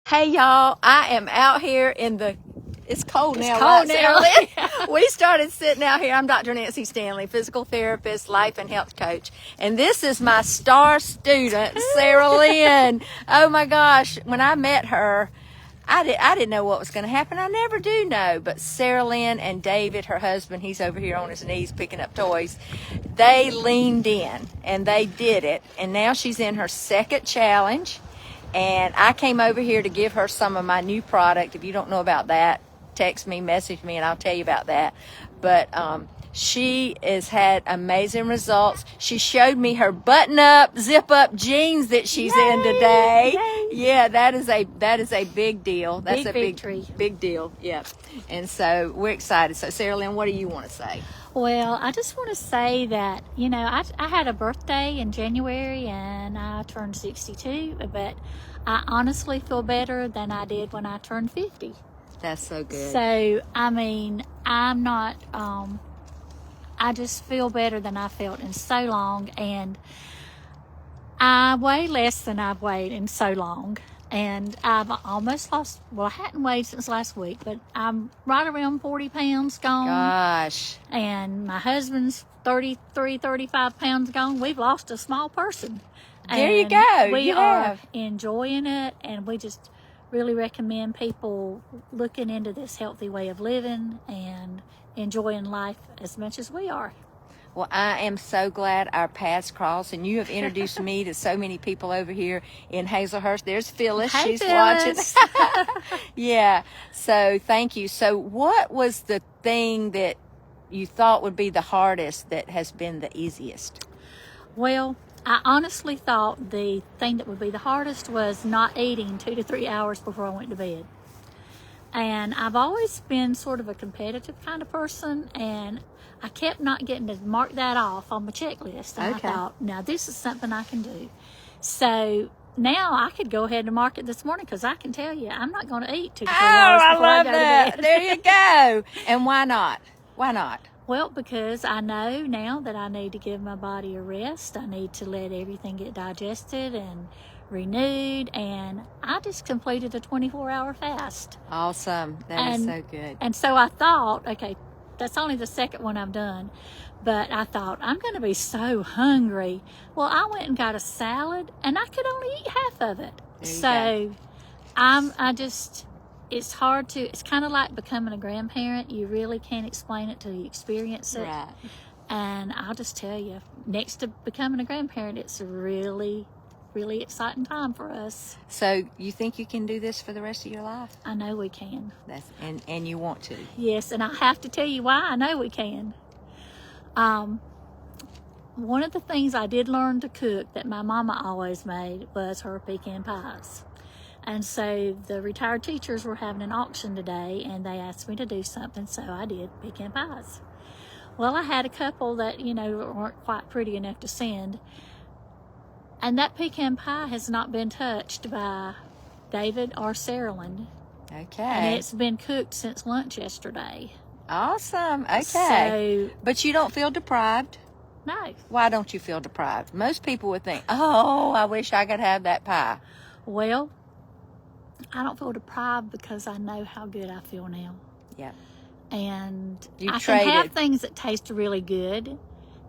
Hey y'all, I am out here in the, it's cold now, cold right, now. Saralyn? We started sitting out here. I'm Dr. Nancy Stanley, physical therapist, life and health coach. And this is my star student, Saralyn. Oh my gosh, when I met her, I didn't know what was going to happen. I never do know. But Saralyn and David, her husband, he's over here on his knees picking up toys. They leaned in and they did it. And now she's in her second challenge. And I came over here to give her some of my new product. If you don't know about that, text me, message me, and I'll tell you about that. But she has had amazing results. She showed me her button-up, zip-up jeans that she's in today. Yay. Yeah, that is a big deal. That's Big a victory. big deal. Yeah, and so we're excited. So, Saralyn, what do you want to say? Well, I just want to say that, I had a birthday in January and I turned 62, but I honestly feel better than I did when I turned 50. That's so good. So, I'm not, I just feel better than I felt in so long, and I weigh less than I've weighed in so long. And I've almost lost, well, I hadn't weighed since last week, but I'm right around 40 pounds gone. Gosh. And my husband's 33, 35 pounds gone. We've lost a small person. There you go. We You are have. enjoying it, and we just really recommend people looking into this healthy way of living and enjoying life as much as we are. Well, I am so glad our paths crossed, and you have introduced me to so many people over here in Hazelhurst. There's Phyllis. Hey, She's Phyllis. watching. Yeah. So thank you. So what was the thing that you thought would be the hardest that has been the easiest? Well, I honestly thought the thing that would be the hardest was not eating 2 to 3 hours before I went to bed. And I've always been sort of a competitive kind of person, and I kept not getting to mark that off on my checklist. And Okay. I thought, now this is something I can do. So now I could go ahead and mark it this morning, because I can tell you I'm not going to eat 2 to 3 hours I before I love go that. to bed. There you go. And why not? Why not? Well, because I know now that I need to give my body a rest. I need to let everything get digested and renewed, and I just completed a 24-hour fast. Awesome. That is so good. And so I thought, okay, that's only the second one I've done, but I thought, I'm going to be so hungry. Well, I went and got a salad, and I could only eat half of it. So it's hard to, it's kind of like becoming a grandparent. You really can't explain it till you experience it. Right. And I'll just tell you, next to becoming a grandparent, it's a really, really exciting time for us. So you think you can do this for the rest of your life? I know we can. And you want to? Yes, and I have to tell you why I know we can. One of the things I did learn to cook that my mama always made was her pecan pies. And so the retired teachers were having an auction today, and they asked me to do something, so I did pecan pies. Well, I had a couple that, weren't quite pretty enough to send. And that pecan pie has not been touched by David or Saralyn. Okay. And it's been cooked since lunch yesterday. Awesome. Okay. So, But you don't feel deprived? no. Why don't you feel deprived? Most people would think, oh, I wish I could have that pie. Well, I don't feel deprived because I know how good I feel now. Yeah. And You I traded. can have things that taste really good.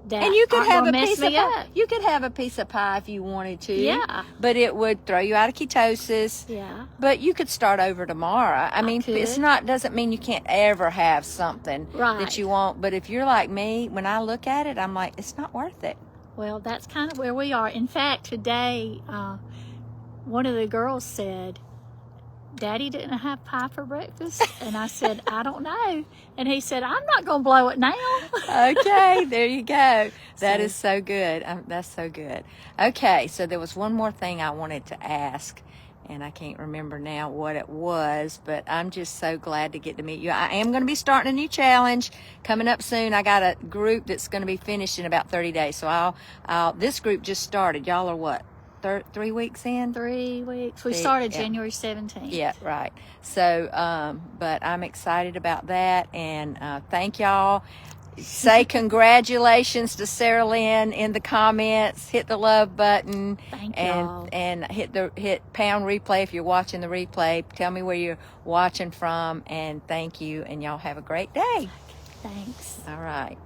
That And you could aren't have gonna a mess piece of me pie. up. You could have a piece of pie if you wanted to. Yeah. But it would throw you out of ketosis. Yeah. But you could start over tomorrow. I mean, could. it's not, doesn't mean you can't ever have something Right. that you want. But if you're like me, when I look at it, I'm like, it's not worth it. Well, that's kind of where we are. In fact, today, one of the girls said, Daddy didn't have pie for breakfast. And I said, I don't know. And he said, I'm not going to blow it now. Okay, there you go. That So- is so good. That's so good. Okay, so there was one more thing I wanted to ask, and I can't remember now what it was, but I'm just so glad to get to meet you. I am going to be starting a new challenge coming up soon. I got a group that's going to be finished in about 30 days. So this group just started. Y'all are what? 3 weeks in? 3 weeks. We started Yeah. January 17th. Yeah, right. So, but I'm excited about that, and thank y'all. say congratulations to Saralyn in the comments. Hit the love button. Thank y'all. And hit pound replay if you're watching the replay. Tell me where you're watching from, and thank you, and y'all have a great day. Thanks. All right.